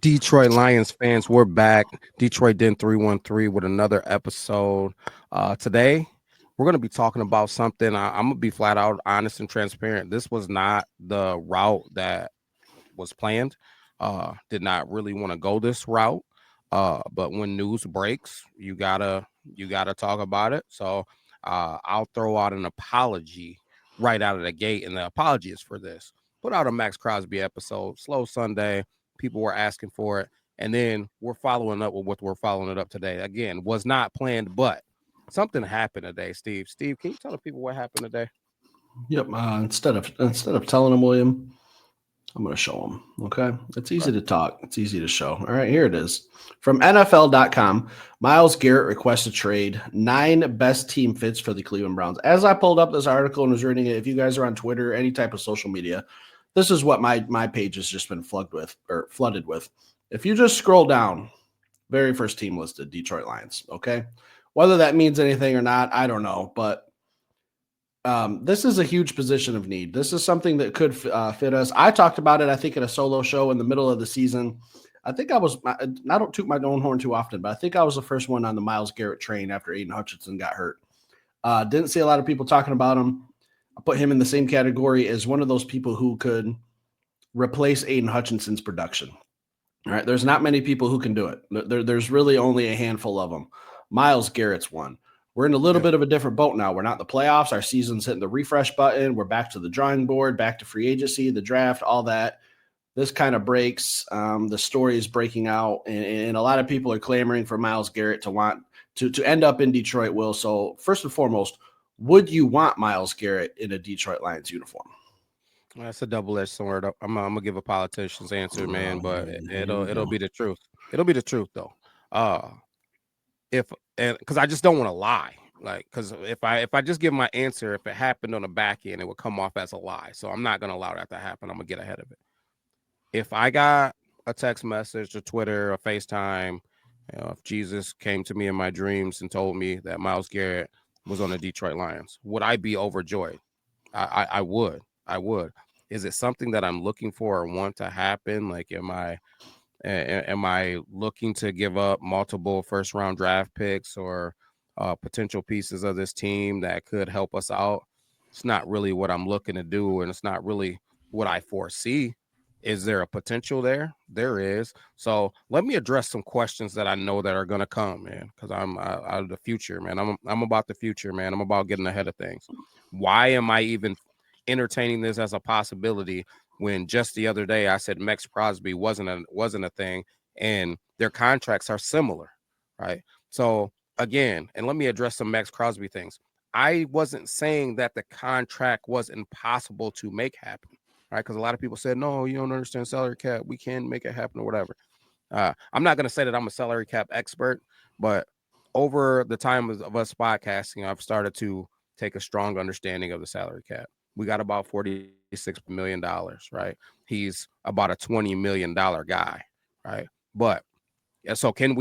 Detroit Lions fans, we're back. Detroit Den 313 with another episode. Today, we're going to be talking about something. I'm going to be flat out honest and transparent. This was not the route that was planned. Did not really want to go this route. But when news breaks, you gotta talk about it. So I'll throw out an apology right out of the gate, and the apology is for this. Put out a Max Crosby episode, slow Sunday. People were asking for it, and then we're following up with what we're following it up today. Again, was not planned, but something happened today. Steve, can you tell the people what happened today? Yep. Instead of telling them, William, I'm going to show them. Okay. It's easy Okay. to talk. It's easy to show. All right. Here it is from NFL.com. Myles Garrett requests a trade. 9 best team fits for the Cleveland Browns. As I pulled up this article and was reading it, if you guys are on Twitter, any type of social media, this is what my page has just been flooded with. If you just scroll down, very first team listed, Detroit Lions. Okay. Whether that means anything or not, I don't know, but this is a huge position of need. This is something that could fit us. I talked about it, I think, in a solo show in the middle of the season. I think I don't toot my own horn too often, but I think I was the first one on the Myles Garrett train after Aiden Hutchinson got hurt. Didn't see a lot of people talking about him. I put him in the same category as one of those people who could replace Aiden Hutchinson's production. All right. There's not many people who can do it. There's really only a handful of them. Myles Garrett's one. We're in a little Yeah. bit of a different boat now. We're not in the playoffs. Our season's hitting the refresh button. We're back to the drawing board, back to free agency, the draft, all that. This kind of breaks. The story is breaking out, and a lot of people are clamoring for Myles Garrett to want to end up in Detroit, Will. So first and foremost, would you want Myles Garrett in a Detroit Lions uniform? That's a double-edged sword. I'm gonna give a politician's answer, man, but Here we it'll go. be the truth. It'll be the truth, though. Uh, if and because I just don't want to lie, like because if I just give my answer, if it happened on the back end, it would come off as a lie. So I'm not gonna allow that to happen. I'm gonna get ahead of it. If I got a text message, a Twitter, a FaceTime, if Jesus came to me in my dreams and told me that Myles Garrett was on the Detroit Lions, would I be overjoyed? I would. I would. Is it something that I'm looking for or want to happen? Like, am I looking to give up multiple first round draft picks or potential pieces of this team that could help us out? It's not really what I'm looking to do, and it's not really what I foresee. Is there a potential there? There is. So let me address some questions that I know that are gonna come, man. Because I'm out of the future, man. I'm about the future, man. I'm about getting ahead of things. Why am I even entertaining this as a possibility when just the other day I said Max Crosby wasn't a thing, and their contracts are similar, right? So again, and let me address some Max Crosby things. I wasn't saying that the contract was impossible to make happen, right? Because a lot of people said, no, you don't understand salary cap. We can make it happen or whatever. I'm not going to say that I'm a salary cap expert, but over the time of us podcasting, I've started to take a strong understanding of the salary cap. We got about $46 million, right? He's about a $20 million guy, right? But yeah, so could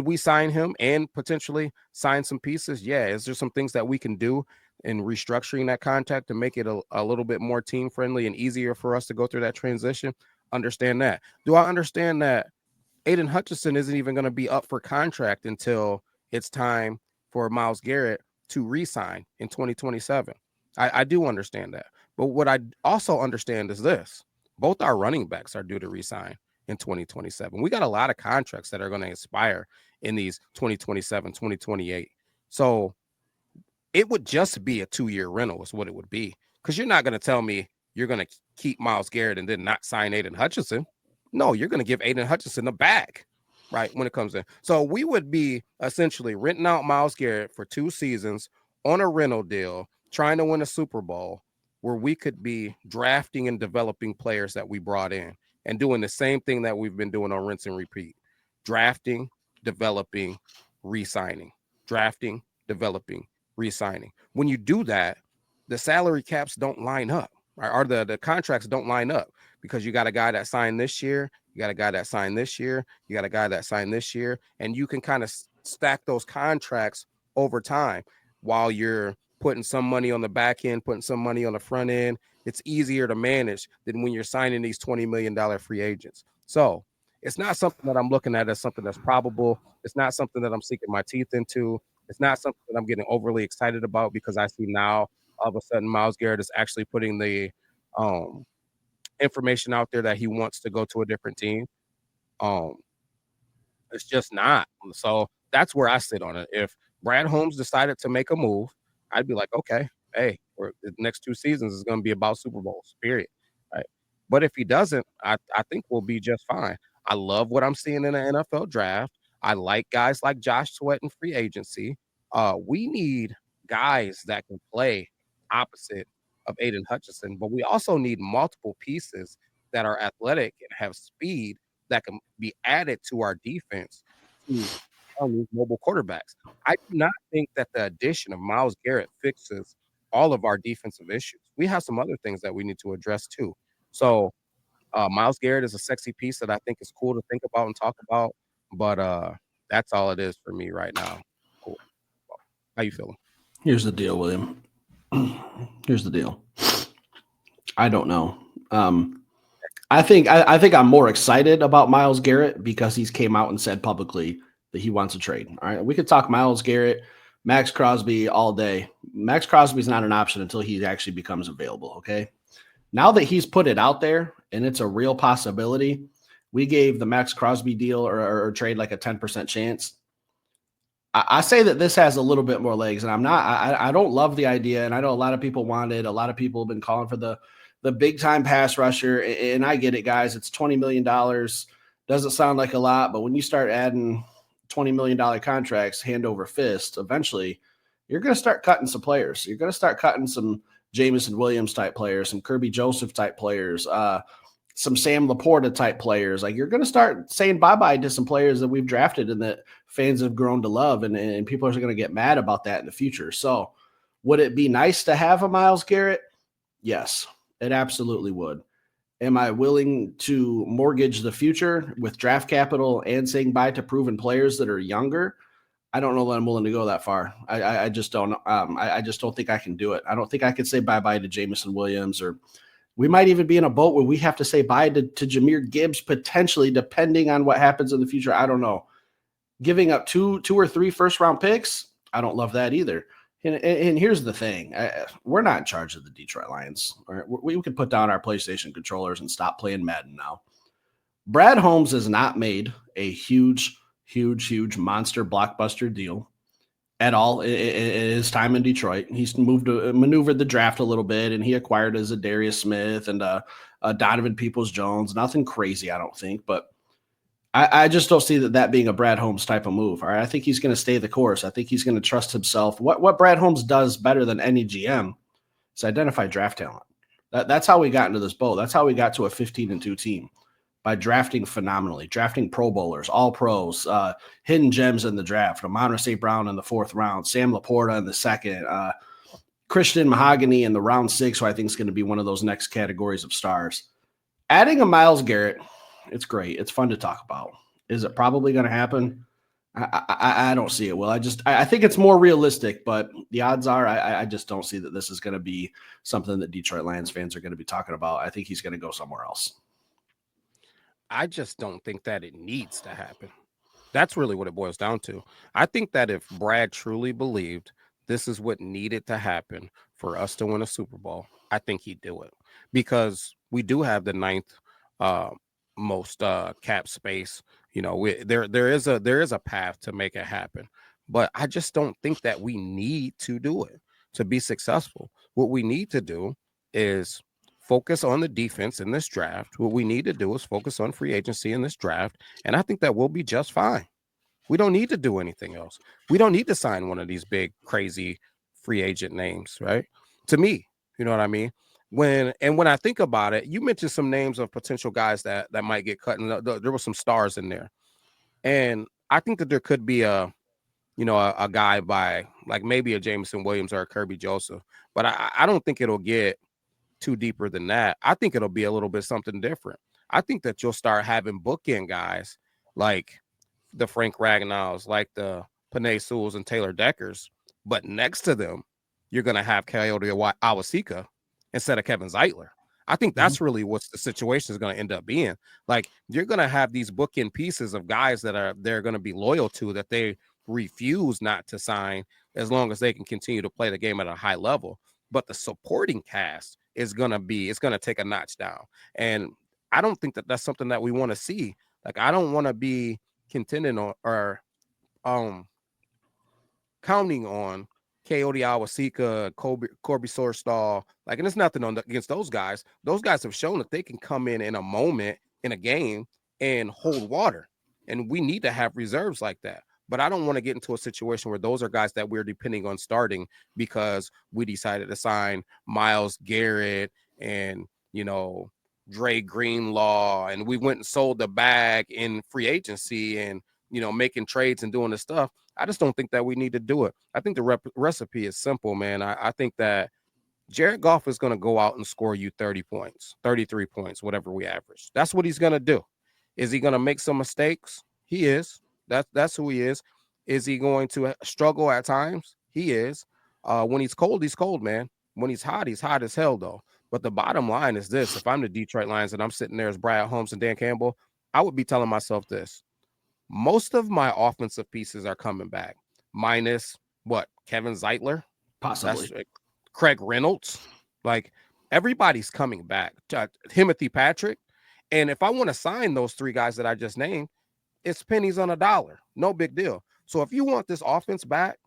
we sign him and potentially sign some pieces? Yeah. Is there some things that we can do in restructuring that contract to make it a little bit more team friendly and easier for us to go through that transition? Understand that. Do I understand that Aiden Hutchinson isn't even going to be up for contract until it's time for Myles Garrett to re-sign in 2027? I do understand that. But what I also understand is this: both our running backs are due to re-sign in 2027. We got a lot of contracts that are going to expire in these 2027, 2028. So it would just be a 2-year rental is what it would be. Because you're not going to tell me you're going to keep Myles Garrett and then not sign Aiden Hutchinson. No, you're going to give Aiden Hutchinson a bag, right, when it comes in. So we would be essentially renting out Myles Garrett for 2 seasons on a rental deal, trying to win a Super Bowl, where we could be drafting and developing players that we brought in and doing the same thing that we've been doing on rinse and repeat: drafting, developing, re-signing, drafting, developing, re-signing. When you do that, the salary caps don't line up, right? Or the contracts don't line up, because you got a guy that signed this year, you got a guy that signed this year, you got a guy that signed this year, and you can kind of stack those contracts over time while you're putting some money on the back end, putting some money on the front end. It's easier to manage than when you're signing these $20 million free agents. So it's not something that I'm looking at as something that's probable. It's not something that I'm sinking my teeth into. It's not something that I'm getting overly excited about because I see now all of a sudden Myles Garrett is actually putting the um, information out there that he wants to go to a different team. Um, it's just not. So that's where I sit on it. If Brad Holmes decided to make a move, I'd be like, okay, hey, the next 2 seasons is going to be about Super Bowls, period. Right. But if he doesn't, I think we'll be just fine. I love what I'm seeing in the NFL draft. I like guys like Josh Sweat in free agency. We need guys that can play opposite of Aiden Hutchinson, but we also need multiple pieces that are athletic and have speed that can be added to our defense to these mobile quarterbacks. I do not think that the addition of Myles Garrett fixes all of our defensive issues. We have some other things that we need to address too. So Myles Garrett is a sexy piece that I think is cool to think about and talk about, but that's all it is for me right now. Cool. How you feeling? Here's the deal, William. Here's the deal. I don't know. I think I'm more excited about Myles Garrett because he's came out and said publicly that he wants a trade. All right, we could talk Myles Garrett, Max Crosby all day. Max Crosby's not an option until he actually becomes available. Okay, now that he's put it out there and it's a real possibility, we gave the Max Crosby deal or trade like a 10% chance. I say that this has a little bit more legs, and I don't love the idea, and I know a lot of people want it. A lot of people have been calling for the big time pass rusher, and I get it, guys. It's $20 million. Doesn't sound like a lot, but when you start adding $20 million contracts hand over fist, eventually you're going to start cutting some players. You're going to start cutting some Jameson Williams type players, some Kirby Joseph type players, some Sam Laporta type players. Like, you're going to start saying bye-bye to some players that we've drafted and that fans have grown to love. And people are going to get mad about that in the future. So would it be nice to have a Myles Garrett? Yes, it absolutely would. Am I willing to mortgage the future with draft capital and saying bye to proven players that are younger? I don't know that I'm willing to go that far. I just don't. I just don't think I can do it. I don't think I could say bye-bye to Jameson Williams, or we might even be in a boat where we have to say bye to Jahmyr Gibbs potentially, depending on what happens in the future. I don't know. Giving up two or three first-round picks, I don't love that either. And here's the thing. We're not in charge of the Detroit Lions. All right? We could put down our PlayStation controllers and stop playing Madden now. Brad Holmes has not made a huge monster blockbuster deal at all in his time in Detroit. He's maneuvered the draft a little bit, and he acquired as a Darius Smith and Donovan Peoples-Jones. Nothing crazy, I don't think, but I just don't see that being a Brad Holmes type of move. All right, I think he's going to stay the course. I think he's going to trust himself. What Brad Holmes does better than any GM is identify draft talent. That's how we got into this boat. That's how we got to a 15-2 team, by drafting phenomenally, drafting Pro Bowlers, all pros, hidden gems in the draft. Amon-Ra St. Brown in the 4th round, Sam Laporta in the 2nd, Christian Mahogany in the round 6, who I think is going to be one of those next categories of stars. Adding a Myles Garrett, it's great. It's fun to talk about. Is it probably going to happen? I don't see it. Well, I think it's more realistic, but the odds are I just don't see that this is going to be something that Detroit Lions fans are going to be talking about. I think he's going to go somewhere else. I just don't think that it needs to happen. That's really what it boils down to. I think that if Brad truly believed this is what needed to happen for us to win a Super Bowl, I think he'd do it, because we do have the ninth uh, most cap space. You know, there is a path to make it happen, but I just don't think that we need to do it to be successful. What we need to do is focus on the defense in this draft. What we need to do is focus on free agency in this draft, and I think that we'll be just fine. We don't need to do anything else. We don't need to sign one of these big, crazy free agent names, right? To me, you know what I mean? When I think about it, you mentioned some names of potential guys that might get cut, and there were some stars in there. And I think that there could be a guy by like maybe a Jameson Williams or a Kirby Joseph, but I don't think it'll get too deeper than that. I think it'll be a little bit something different. I think that you'll start having bookend guys like the Frank Ragnalls, like the Panay Sewells and Taylor Deckers, but next to them, you're going to have Coyote Awasika instead of Kevin Zeitler. I think Mhm. that's really what the situation is going to end up being. Like you're going to have these bookend pieces of guys that they're going to be loyal to, that they refuse not to sign as long as they can continue to play the game at a high level. But the supporting cast is going to it's going to take a notch down. And I don't think that that's something that we want to see. Like I don't want to be contending on or um counting on Coyote Awasika, Corby Sorstal. Like, and it's nothing against those guys. Those guys have shown that they can come in a moment in a game and hold water. And we need to have reserves like that. But I don't want to get into a situation where those are guys that we're depending on starting because we decided to sign Myles Garrett and, Dre Greenlaw, and we went and sold the bag in free agency and, making trades and doing this stuff. I just don't think that we need to do it. I think the recipe is simple, man. I think that Jared Goff is going to go out and score you 30 points, 33 points, whatever we average. That's what he's going to do. Is he going to make some mistakes? He is. That's who he is. Is he going to struggle at times? He is. When he's cold, man. When he's hot as hell, though. But the bottom line is this: if I'm the Detroit Lions and I'm sitting there as Brad Holmes and Dan Campbell, I would be telling myself this: most of my offensive pieces are coming back, minus what? Kevin Zeitler, Possibly. that's Craig Reynolds. Like everybody's coming back. Timothy Patrick. And if I want to sign those three guys that I just named, it's pennies on a dollar. No big deal. So if you want this offense back,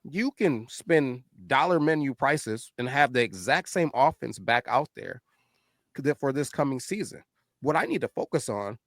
you can spend dollar menu prices and have the exact same offense back out there for this coming season. What I need to focus on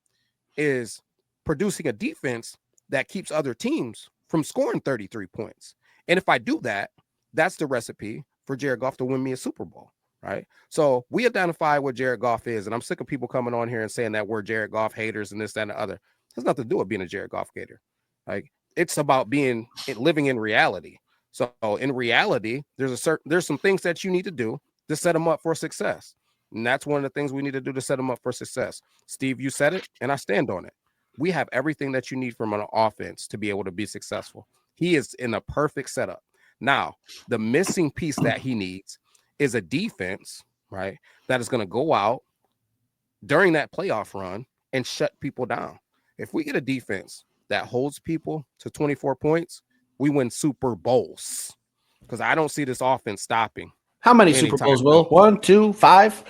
is producing a defense that keeps other teams from scoring 33 points. And if I do that, that's the recipe for Jared Goff to win me a Super Bowl, right? So we identify what Jared Goff is, and I'm sick of people coming on here and saying that we're Jared Goff haters and this, that, and the other. It has nothing to do with being a Jared Goff hater. Like it's about living in reality. So in reality, there's some things that you need to do to set them up for success. And that's one of the things we need to do to set them up for success. Steve, you said it, and I stand on it. We have everything that you need from an offense to be able to be successful. He is in a perfect setup. Now, the missing piece that he needs is a defense, right, that is going to go out during that playoff run and shut people down. If we get a defense that holds people to 24 points, we win Super Bowls because I don't see this offense stopping How many Super anytime Bowls, soon. Will? 1, 2, 5?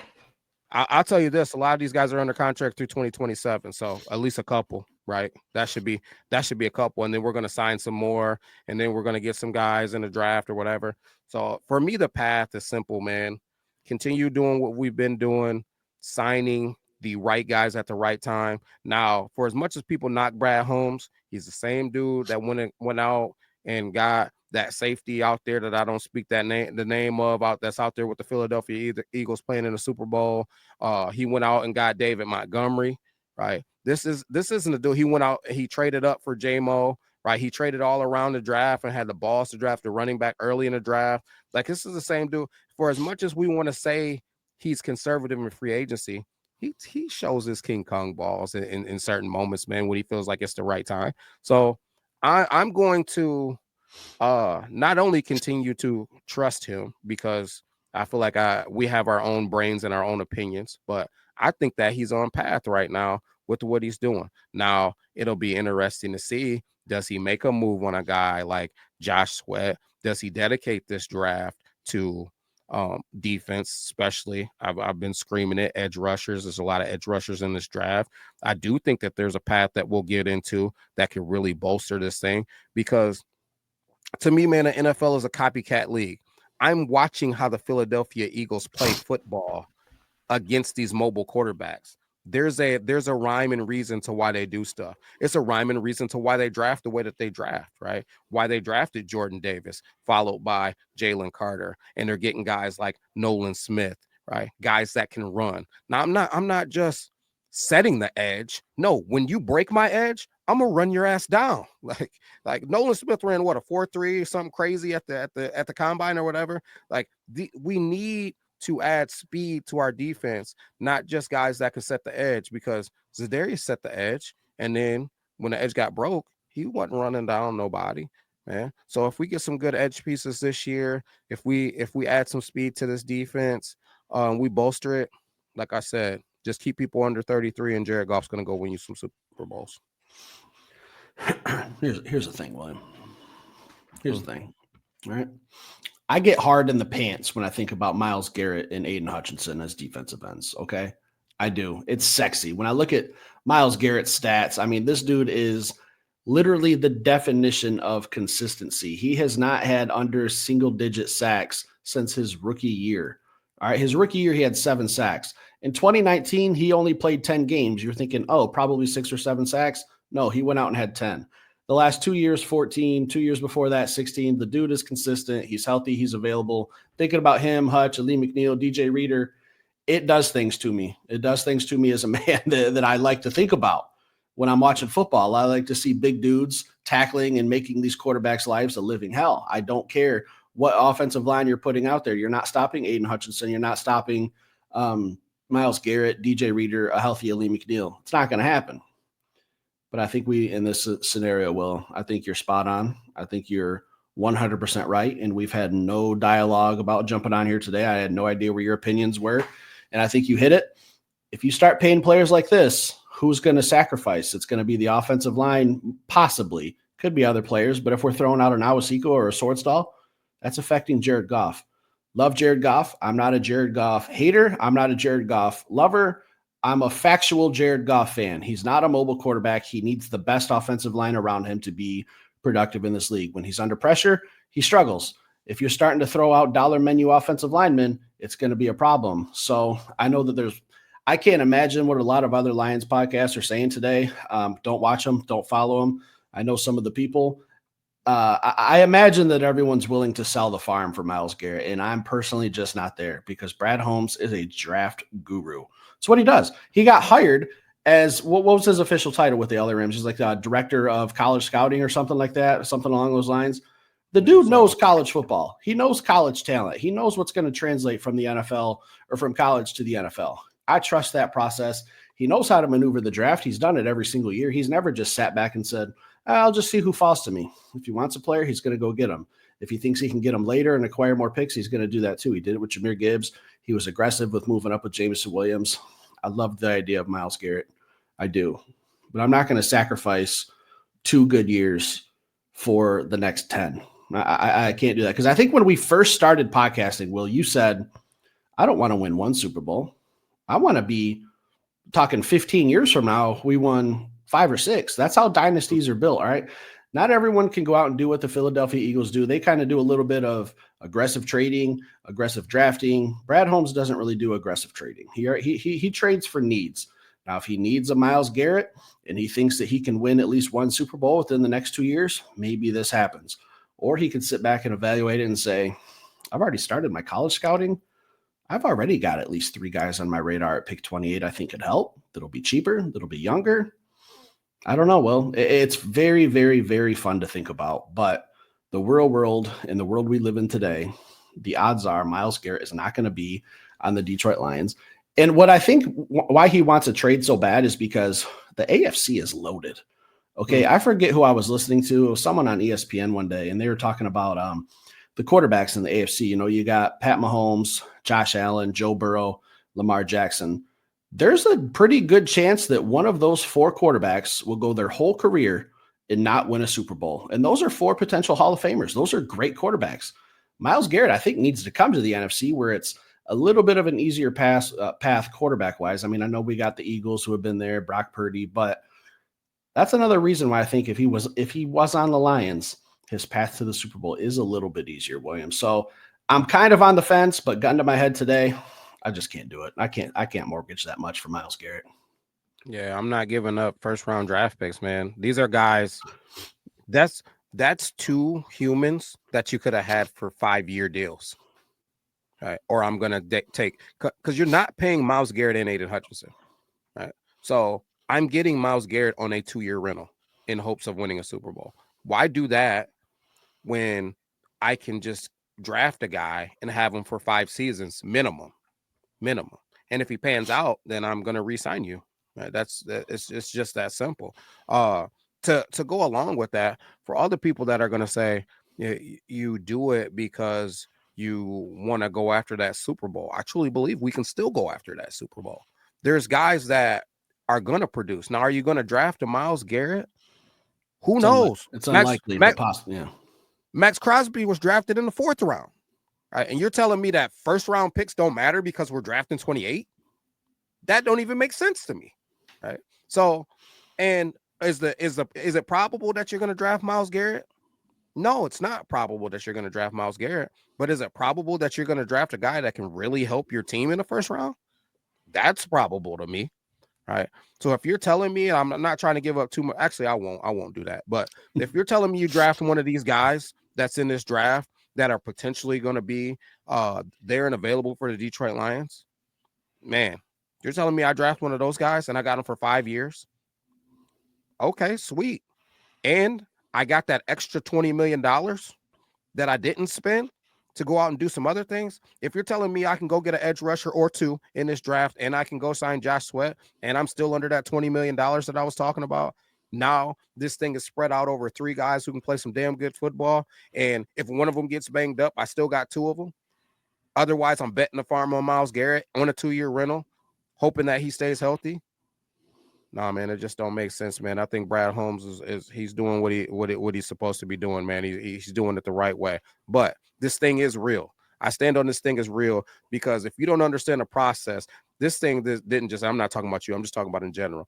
I'll tell you this: a lot of these guys are under contract through 2027, so at least a couple, right? That should be a couple, and then we're going to sign some more, and then we're going to get some guys in the draft or whatever. So for me, the path is simple, man. Continue doing what we've been doing, signing the right guys at the right time. Now, for as much as people knock Brad Holmes, he's the same dude that went out and got that safety out there that I don't speak the name of that's out there with the Philadelphia Eagles playing in the Super Bowl. He went out and got David Montgomery, right? This isn't a dude. He went out, he traded up for JMO, right? He traded all around the draft and had the balls to draft the running back early in the draft. Like this is the same dude. For as much as we want to say he's conservative in free agency, he shows his King Kong balls in certain moments, man, when he feels like it's the right time. So I'm going to not only continue to trust him because I feel like we have our own brains and our own opinions, but I think that he's on path right now with what he's doing. Now it'll be interesting to see, does he make a move on a guy like Josh Sweat? Does he dedicate this draft to defense? Especially I've been screaming it, edge rushers. There's a lot of edge rushers in this draft. I do think that there's a path that we'll get into that can really bolster this thing because to me, man, the NFL is a copycat league. I'm watching how the Philadelphia Eagles play football against these mobile quarterbacks. There's a rhyme and reason to why they do stuff. It's a rhyme and reason to why they draft the way that they draft, right? Why they drafted Jordan Davis, followed by Jalen Carter, and they're getting guys like Nolan Smith, right? Guys that can run. Now I'm not just setting the edge. No, when you break my edge, I'm gonna run your ass down. Like Nolan Smith ran what, a 4.3 something crazy at the combine or whatever. Like we need to add speed to our defense, not just guys that can set the edge, because Zadarius set the edge, and then when the edge got broke, he wasn't running down nobody, man. So if we get some good edge pieces this year, if we add some speed to this defense, we bolster it. like I said, just keep people under 33, and Jared Goff's going to go win you some Super Bowls. Here's the thing, William. Hmm. Here's the thing. All right. I get hard in the pants when I think about Myles Garrett and Aiden Hutchinson as defensive ends. Okay. I do. It's sexy. When I look at Myles Garrett's stats, I mean, this dude is literally the definition of consistency. He has not had under single digit sacks since his rookie year. All right. His rookie year, he had 7 sacks. In 2019, he only played 10 games. You're thinking, oh, probably 6 or 7 sacks. No, he went out and had 10. The last 2 years, 14, 2 years before that, 16. The dude is consistent. He's healthy. He's available. Thinking about him, Hutch, Ali McNeil, DJ Reader, it does things to me. It does things to me as a man that I like to think about when I'm watching football. I like to see big dudes tackling and making these quarterbacks' lives a living hell. I don't care what offensive line you're putting out there. You're not stopping Aiden Hutchinson. You're not stopping Myles Garrett, DJ Reader, a healthy Ali McNeil. It's not going to happen. But I think we, in this scenario, Will, I think you're spot on. I think you're 100% right. And we've had no dialogue about jumping on here today. I had no idea where your opinions were. And I think you hit it. If you start paying players like this, who's going to sacrifice? It's going to be the offensive line, possibly. Could be other players. But if we're throwing out an Awasiko or a Swordstall, that's affecting Jared Goff. Love Jared Goff. I'm not a Jared Goff hater. I'm not a Jared Goff lover. I'm a factual Jared Goff fan. He's not a mobile quarterback. He needs the best offensive line around him to be productive in this league. When he's under pressure, he struggles. If you're starting to throw out dollar menu offensive linemen, it's going to be a problem. So I know that I can't imagine what a lot of other Lions podcasts are saying today. Don't watch them. Don't follow them. I know some of the people. I imagine that everyone's willing to sell the farm for Myles Garrett, and I'm personally just not there because Brad Holmes is a draft guru. It's what he does. He got hired as what was his official title with the LA Rams? He's like the director of college scouting or something like that, something along those lines. The dude knows college football. He knows college talent. He knows what's going to translate from the NFL or from college to the NFL. I trust that process. He knows how to maneuver the draft. He's done it every single year. He's never just sat back and said, I'll just see who falls to me. If he wants a player, he's going to go get him. If he thinks he can get him later and acquire more picks, he's going to do that too. He did it with Jahmyr Gibbs. He was aggressive with moving up with Jameson Williams. I love the idea of Myles Garrett. I do. But I'm not going to sacrifice 2 good years for the next 10. I can't do that. Because I think when we first started podcasting, Will, you said, I don't want to win 1 Super Bowl. I want to be talking 15 years from now, we won 5 or 6. That's how dynasties are built. All right. Not everyone can go out and do what the Philadelphia Eagles do. They kind of do a little bit of aggressive trading, aggressive drafting. Brad Holmes doesn't really do aggressive trading. He trades for needs. Now, if he needs a Myles Garrett and he thinks that he can win at least 1 Super Bowl within the next 2 years, maybe this happens. Or he could sit back and evaluate it and say, I've already started my college scouting. I've already got at least 3 guys on my radar at pick 28 I think could help. That'll be cheaper. That'll be younger. I don't know. Well, it's very, very, very fun to think about. But the real world and the world we live in today, the odds are Myles Garrett is not going to be on the Detroit Lions. And what I think why he wants a trade so bad is because the AFC is loaded. Okay, I forget who I was listening to. It was someone on ESPN one day, and they were talking about the quarterbacks in the AFC. You know, you got Pat Mahomes, Josh Allen, Joe Burrow, Lamar Jackson. There's a pretty good chance that one of those 4 quarterbacks will go their whole career and not win a Super Bowl. And those are 4 potential Hall of Famers. Those are great quarterbacks. Myles Garrett, I think, needs to come to the NFC where it's a little bit of an easier path quarterback-wise. I mean, I know we got the Eagles who have been there, Brock Purdy, but that's another reason why I think if he was on the Lions, his path to the Super Bowl is a little bit easier, William. So I'm kind of on the fence, but gun to my head today, I just can't do it. I can't mortgage that much for Myles Garrett. Yeah, I'm not giving up 1st-round draft picks, man. These are guys. That's 2 humans that you could have had for 5-year deals. Right? Or I'm gonna take because you're not paying Myles Garrett and Aiden Hutchinson. Right. So I'm getting Myles Garrett on a 2-year rental in hopes of winning a Super Bowl. Why do that when I can just draft a guy and have him for 5 seasons minimum? And if he pans out, then I'm going to re-sign you. Right? It's just that simple. To go along with that, for all the people that are going to say you do it because you want to go after that Super Bowl. I truly believe we can still go after that Super Bowl. There's guys that are going to produce. Now, are you going to draft a Myles Garrett? Who knows? It's unlikely, but possibly, yeah. Max Crosby was drafted in the 4th round. Right? And you're telling me that first round picks don't matter because we're drafting 28? That don't even make sense to me. Right? So, and is it probable that you're going to draft Myles Garrett? No, it's not probable that you're going to draft Myles Garrett, but is it probable that you're going to draft a guy that can really help your team in the first round? That's probable to me. Right. So if you're telling me, I'm not trying to give up too much. Actually, I won't do that. But if you're telling me you draft one of these guys that's in this draft that are potentially going to be there and available for the Detroit Lions, man, you're telling me I draft one of those guys and I got him for 5 years. Okay, sweet. And I got that extra $20 million that I didn't spend to go out and do some other things. If you're telling me I can go get an edge rusher or 2 in this draft and I can go sign Josh Sweat and I'm still under that $20 million that I was talking about, now this thing is spread out over 3 guys who can play some damn good football. And if one of them gets banged up, I still got 2 of them. Otherwise, I'm betting the farm on Myles Garrett on a 2-year rental, hoping that he stays healthy. Nah, man, it just don't make sense, man. I think Brad Holmes is he's doing what he's supposed to be doing, man. He's doing it the right way. But this thing is real. I stand on this thing as real because if you don't understand the process, this didn't just. I'm not talking about you. I'm just talking about in general.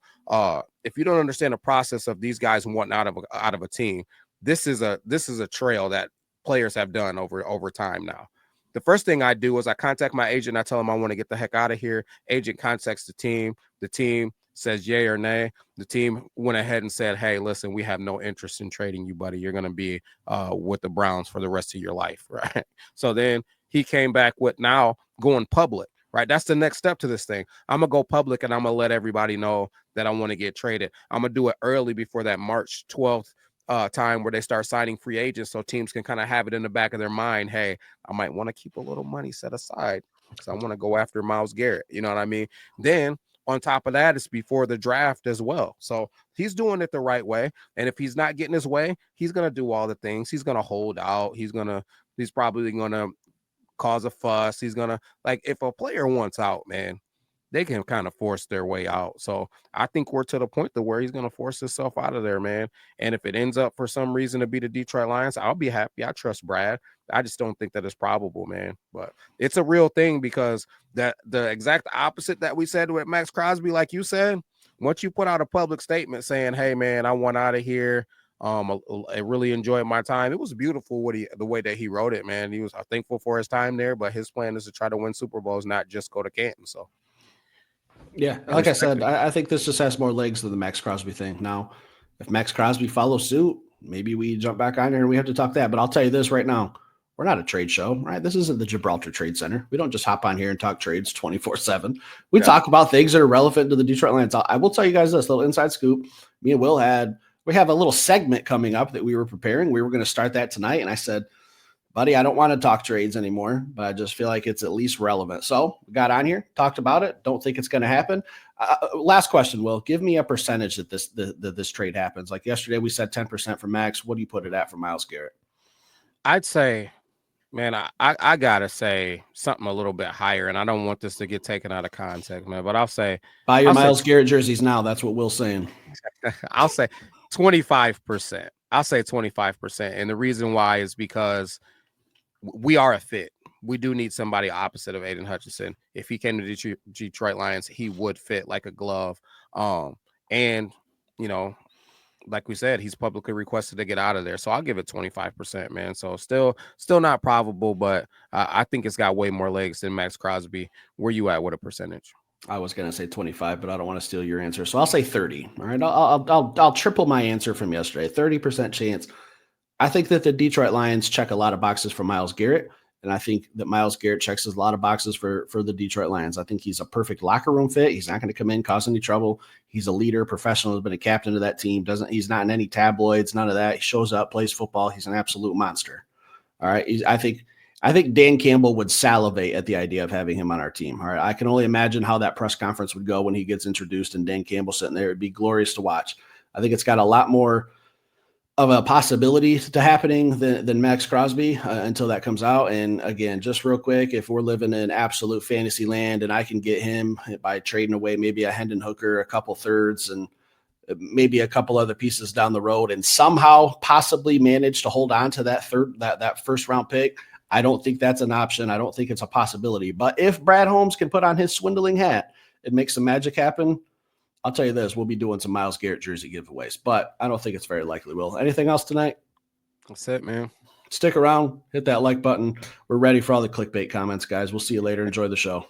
If you don't understand the process of these guys wanting out of a team, this is a trail that players have done over time now. The first thing I do is I contact my agent. I tell him I want to get the heck out of here. Agent contacts the team. The team says yay or nay. The team went ahead and said, hey, listen, we have no interest in trading you, buddy. You're going to be with the Browns for the rest of your life, right? So then he came back with now going public, right? That's the next step to this thing. I'm going to go public and I'm going to let everybody know that I want to get traded. I'm going to do it early before that March 12th time where they start signing free agents so teams can kind of have it in the back of their mind. Hey, I might want to keep a little money set aside because I want to go after Myles Garrett. You know what I mean? Then on top of that, it's before the draft as well. So he's doing it the right way. And if he's not getting his way, he's going to do all the things. He's going to hold out. He's probably going to cause a fuss. He's going to, like, if a player wants out, man, they can kind of force their way out. So I think we're to the point to where he's going to force himself out of there, man. And if it ends up for some reason to be the Detroit Lions, I'll be happy. I trust Brad. I just don't think that it's probable, man. But it's a real thing because the exact opposite that we said with Max Crosby, like you said, once you put out a public statement saying, hey, man, I want out of here. I really enjoyed my time. It was beautiful the way that he wrote it, man. He was thankful for his time there, but his plan is to try to win Super Bowls, not just go to Canton. So. Yeah, like I said, I think this just has more legs than the Max Crosby thing. Now, if Max Crosby follows suit, maybe we jump back on here and we have to talk that. But I'll tell you this right now. We're not a trade show, right? This isn't the Gibraltar Trade Center. We don't just hop on here and talk trades 24/7. We talk about things that are relevant to the Detroit Lions. I will tell you guys this little inside scoop. Me and Will we have a little segment coming up that we were preparing. We were going to start that tonight. And I said, buddy, I don't want to talk trades anymore, but I just feel like it's at least relevant. So we got on here, talked about it. Don't think it's going to happen. Last question, Will. Give me a percentage that this trade happens. Like yesterday, we said 10% for Max. What do you put it at for Myles Garrett? I'd say, man, I got to say something a little bit higher, and I don't want this to get taken out of context, man, but I'll say. Buy your Myles Garrett jerseys now. That's what Will's saying. I'll say 25%. I'll say 25%. And the reason why is because we are a fit. We do need somebody opposite of Aiden Hutchinson. If he came to the Detroit Lions, he would fit like a glove. And, you know, like we said, he's publicly requested to get out of there. So I'll give it 25%, man. So still not probable, but I think it's got way more legs than Max Crosby. Where you at with a percentage? I was going to say 25, but I don't want to steal your answer. So I'll say 30. All right. I'll triple my answer from yesterday. 30% chance. I think that the Detroit Lions check a lot of boxes for Myles Garrett, and I think that Myles Garrett checks a lot of boxes for the Detroit Lions. I think he's a perfect locker room fit. He's not going to come in, cause any trouble. He's a leader, professional, has been a captain of that team. He's not in any tabloids, none of that. He shows up, plays football. He's an absolute monster. All right. I think Dan Campbell would salivate at the idea of having him on our team. All right. I can only imagine how that press conference would go when he gets introduced and Dan Campbell sitting there. It'd be glorious to watch. I think it's got a lot more of a possibility to happening than Max Crosby until that comes out. And again, just real quick, if we're living in absolute fantasy land and I can get him by trading away maybe a Hendon Hooker, a couple thirds, and maybe a couple other pieces down the road, and somehow possibly manage to hold on to that first round pick, I don't think that's an option. I don't think it's a possibility. But if Brad Holmes can put on his swindling hat and make some magic happen, I'll tell you this, we'll be doing some Myles Garrett jersey giveaways, but I don't think it's very likely. Will. Anything else tonight? That's it, man. Stick around, hit that like button. We're ready for all the clickbait comments, guys. We'll see you later. Enjoy the show.